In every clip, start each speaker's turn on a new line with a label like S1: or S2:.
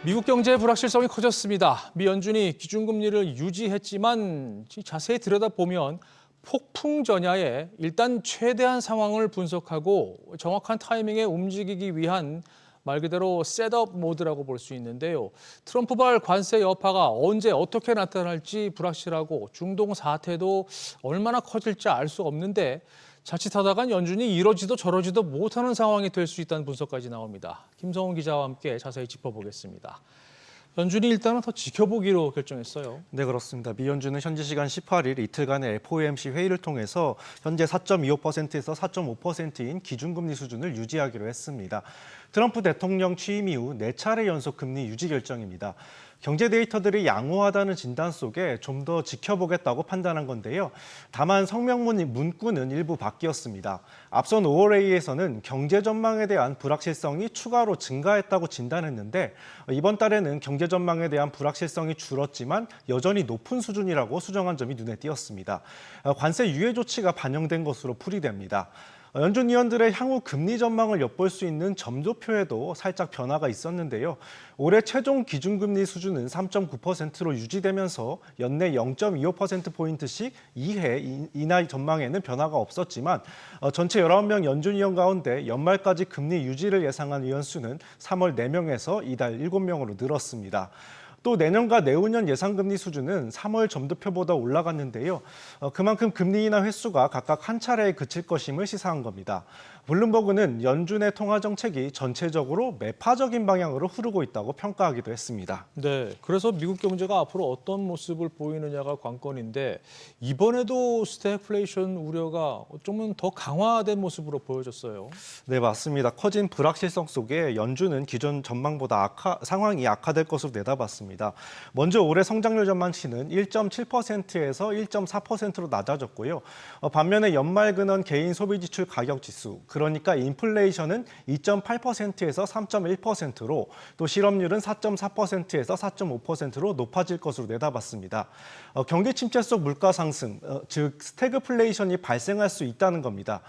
S1: 미국 경제의 불확실성이 커졌습니다. 미 연준이 기준금리를 유지했지만 자세히 들여다보면 폭풍 전야에 일단 최대한 상황을 분석하고 정확한 타이밍에 움직이기 위한 말 그대로 셋업 모드라고 볼 수 있는데요. 트럼프발 관세 여파가 언제 어떻게 나타날지 불확실하고 중동 사태도 얼마나 커질지 알 수 없는데 자칫하다간 연준이 이러지도 저러지도 못하는 상황이 될 수 있다는 분석까지 나옵니다. 김성훈 기자와 함께 자세히 짚어보겠습니다. 연준이 일단은 더 지켜보기로 결정했어요.
S2: 네, 그렇습니다. 미 연준은 현지 시간 18일 이틀간의 FOMC 회의를 통해서 현재 4.25%에서 4.5%인 기준금리 수준을 유지하기로 했습니다. 트럼프 대통령 취임 이후 4차례 연속 금리 유지 결정입니다. 경제 데이터들이 양호하다는 진단 속에 좀 더 지켜보겠다고 판단한 건데요. 다만 성명문 문구는 일부 바뀌었습니다. 앞선 5월 회의에서는 경제 전망에 대한 불확실성이 추가로 증가했다고 진단했는데 이번 달에는 경제 전망에 대한 불확실성이 줄었지만 여전히 높은 수준이라고 수정한 점이 눈에 띄었습니다. 관세 유예 조치가 반영된 것으로 풀이됩니다. 연준 위원들의 향후 금리 전망을 엿볼 수 있는 점도표에도 살짝 변화가 있었는데요. 올해 최종 기준금리 수준은 3.9%로 유지되면서 연내 0.25%포인트씩 2회 이나 전망에는 변화가 없었지만 전체 19명 연준 위원 가운데 연말까지 금리 유지를 예상한 위원 수는 3월 4명에서 이달 7명으로 늘었습니다. 또 내년과 내후년 예상금리 수준은 3월 점도표보다 올라갔는데요. 그만큼 금리 인하 횟수가 각각 한 차례에 그칠 것임을 시사한 겁니다. 블룸버그는 연준의 통화 정책이 전체적으로 매파적인 방향으로 흐르고 있다고 평가하기도 했습니다.
S1: 네, 그래서 미국 경제가 앞으로 어떤 모습을 보이느냐가 관건인데 이번에도 스태그플레이션 우려가 어쩌면 더 강화된 모습으로 보여졌어요.
S2: 네, 맞습니다. 커진 불확실성 속에 연준은 기존 전망보다 상황이 악화될 것으로 내다봤습니다. 먼저 올해 성장률 전망치는 1.7%에서 1.4%로 낮아졌고요. 반면에 연말 근원 개인 소비 지출 가격 지수, 그러니까 인플레이션은 2.8%에서 3.1%로 또 실업률은 4.4%에서 4.5%로 높아질 것으로 내다봤습니다. 경기 침체 속 물가 상승, 즉 스태그플레이션이 발생할 수 있다는 겁니다.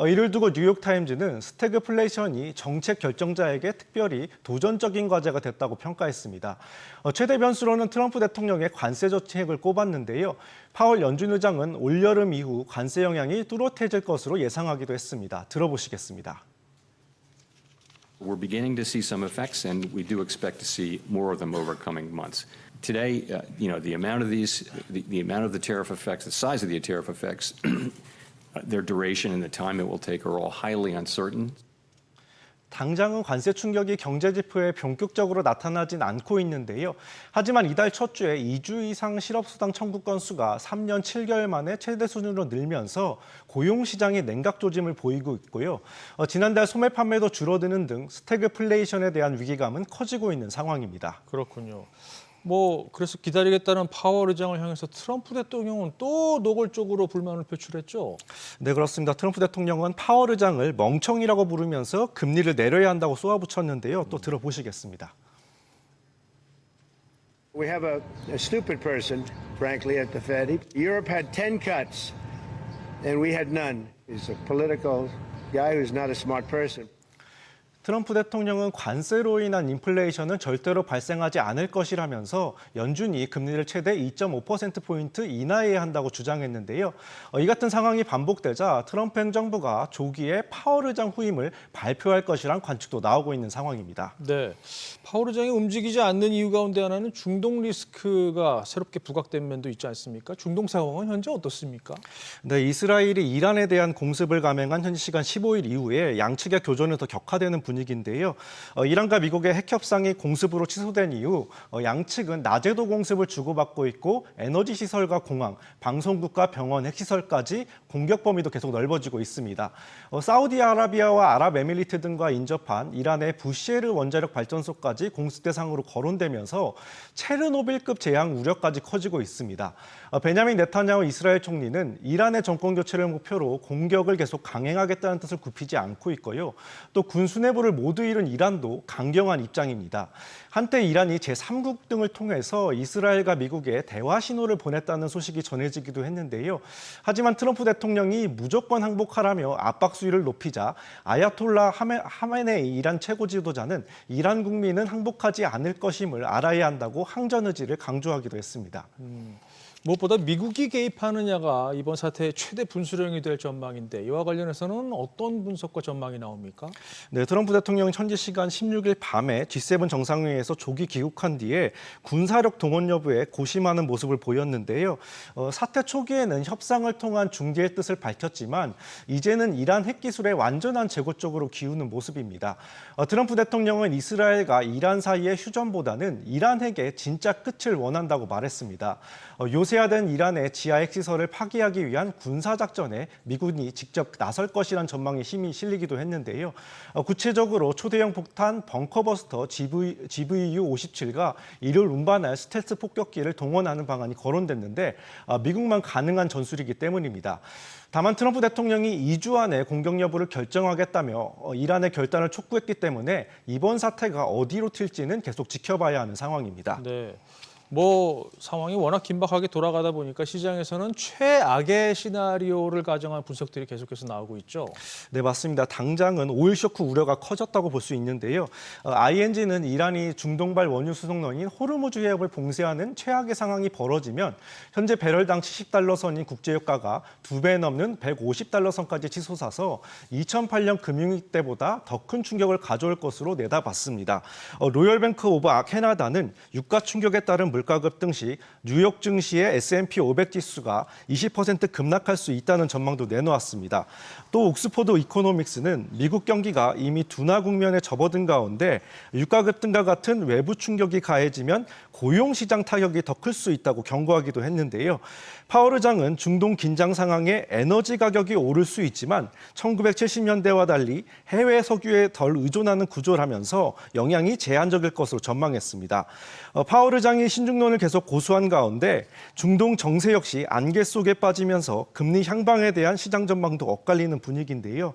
S2: 이를 두고 뉴욕타임즈는 스태그플레이션이 정책 결정자에게 특별히 도전적인 과제가 됐다고 평가했습니다. 최대 변수로는 트럼프 대통령의 관세 정책을 꼽았는데요. 파월 연준 의장은 올여름 이후 관세 영향이 뚜렷해질 것으로 예상하기도 했습니다. 들어보시겠습니다.
S3: We're beginning to see some effects, and we do expect to see more of them over coming months. Today, the amount of the amount of the tariff effects, the size of the tariff effects, their duration and the time it will take are all highly uncertain.
S2: 당장은 관세 충격이 경제 지표에 본격적으로 나타나진 않고 있는데요. 하지만 이달 첫 주에 2주 이상 실업수당 청구 건수가 3년 7개월 만에 최대 수준으로 늘면서 고용시장의 냉각 조짐을 보이고 있고요. 지난달 소매 판매도 줄어드는 등 스태그플레이션에 대한 위기감은 커지고 있는 상황입니다.
S1: 그렇군요. 그래서 기다리겠다는 파월 의장을 향해서 트럼프 대통령은 또 노골적으로 불만을 표출했죠.
S2: 네, 그렇습니다. 트럼프 대통령은 파월 의장을 멍청이라고 부르면서 금리를 내려야 한다고 쏘아붙였는데요. 또 들어보시겠습니다.
S4: We have a stupid person, frankly, at the Fed. Europe had 10 cuts, and we had none. He's a political guy who's not a smart person.
S2: 트럼프 대통령은 관세로 인한 인플레이션은 절대로 발생하지 않을 것이라면서 연준이 금리를 최대 2.5%포인트 인하해야 한다고 주장했는데요. 이 같은 상황이 반복되자 트럼프 행정부가 조기에 파월 의장 후임을 발표할 것이란 관측도 나오고 있는 상황입니다.
S1: 네, 파월 의장이 움직이지 않는 이유 가운데 하나는 중동 리스크가 새롭게 부각된 면도 있지 않습니까? 중동 상황은 현재 어떻습니까?
S2: 네, 이스라엘이 이란에 대한 공습을 감행한 현지 시간 15일 이후에 양측의 교전이 더 격화되는 분위기인데요. 이란과 미국의 핵 협상이 공습으로 취소된 이후 양측은 낮에도 공습을 주고받고 있고 에너지 시설과 공항, 방송국과 병원, 핵시설까지 공격 범위도 계속 넓어지고 있습니다. 사우디아라비아와 아랍에미리트 등과 인접한 이란의 부시에르 원자력 발전소까지 공습 대상으로 거론되면서 체르노빌급 재앙 우려까지 커지고 있습니다. 베냐민 네타냐후 이스라엘 총리는 이란의 정권 교체를 목표로 공격을 계속 강행하겠다는 뜻을 굽히지 않고 있고요. 또 군수 내부를 모두 잃은 이란도 강경한 입장입니다. 한때 이란이 제3국 등을 통해서 이스라엘과 미국에 대화 신호를 보냈다는 소식이 전해지기도 했는데요. 하지만 트럼프 대통령이 무조건 항복하라며 압박 수위를 높이자 아야톨라 하메네이 이란 최고 지도자는 이란 국민은 이란은 항복하지 않을 것임을 알아야 한다고 항전 의지를 강조하기도 했습니다.
S1: 무엇보다 미국이 개입하느냐가 이번 사태의 최대 분수령이 될 전망인데 이와 관련해서는 어떤 분석과 전망이 나옵니까?
S2: 네, 트럼프 대통령은 현지 시간 16일 밤에 G7 정상회의에서 조기 귀국한 뒤에 군사력 동원 여부에 고심하는 모습을 보였는데요. 사태 초기에는 협상을 통한 중재의 뜻을 밝혔지만 이제는 이란 핵기술의 완전한 재고 쪽으로 기우는 모습입니다. 트럼프 대통령은 이스라엘과 이란 사이의 휴전보다는 이란 핵의 진짜 끝을 원한다고 말했습니다. 요새화된 이란의 지하 핵시설을 파기하기 위한 군사작전에 미군이 직접 나설 것이란 전망에 힘이 실리기도 했는데요. 구체적으로 초대형 폭탄 벙커버스터 GVU-57과 이를 운반할 스텔스 폭격기를 동원하는 방안이 거론됐는데 미국만 가능한 전술이기 때문입니다. 다만 트럼프 대통령이 2주 안에 공격 여부를 결정하겠다며 이란의 결단을 촉구했기 때문에 이번 사태가 어디로 튈지는 계속 지켜봐야 하는 상황입니다.
S1: 네. 상황이 워낙 긴박하게 돌아가다 보니까 시장에서는 최악의 시나리오를 가정한 분석들이 계속해서 나오고 있죠.
S2: 네, 맞습니다. 당장은 오일 쇼크 우려가 커졌다고 볼 수 있는데요. ING는 이란이 중동발 원유 수송로인 호르무즈 해협을 봉쇄하는 최악의 상황이 벌어지면 현재 배럴당 70달러 선인 국제유가가 2배 넘는 150달러 선까지 치솟아서 2008년 금융위기 때보다 더 큰 충격을 가져올 것으로 내다봤습니다. 로열뱅크 오브 캐나다는 유가 충격에 따른 물가 급등 시 뉴욕 증시의 S&P 500 지수가 20% 급락할 수 있다는 전망도 내놓았습니다. 또 옥스퍼드 이코노믹스는 미국 경기가 이미 둔화 국면에 접어든 가운데 유가 급등과 같은 외부 충격이 가해지면 고용 시장 타격이 더 클 수 있다고 경고하기도 했는데요. 파월 의장은 중동 긴장 상황에 에너지 가격이 오를 수 있지만 1970년대와 달리 해외 석유에 덜 의존하는 구조라면서 영향이 제한적일 것으로 전망했습니다. 파월 의장이 신중론을 계속 고수한 가운데 중동 정세 역시 안개 속에 빠지면서 금리 향방에 대한 시장 전망도 엇갈리는 분위기인데요.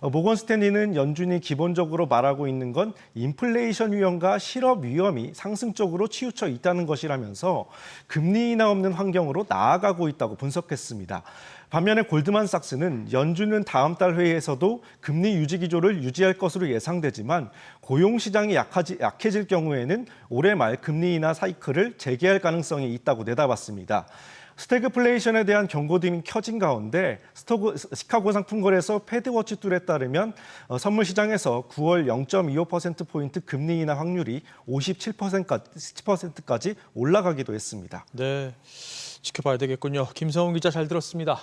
S2: 모건 스탠리는 연준이 기본적으로 말하고 있는 건 인플레이션 위험과 실업 위험이 상승 쪽으로 치우쳐 있다는 것이라면서 금리 인하 없는 환경으로 나아가고 있다고 분석했습니다. 반면에 골드만삭스는 연준은 다음 달 회의에서도 금리 유지 기조를 유지할 것으로 예상되지만 고용 시장이 약해질 경우에는 올해 말 금리 인하 사이클을 재개할 가능성이 있다고 내다봤습니다. 스태그플레이션에 대한 경고등이 켜진 가운데 시카고 상품거래소 패드워치 툴에 따르면 선물 시장에서 9월 0.25%포인트 금리 인하 확률이 57%까지 올라가기도 했습니다.
S1: 네, 지켜봐야 되겠군요. 김성훈 기자 잘 들었습니다.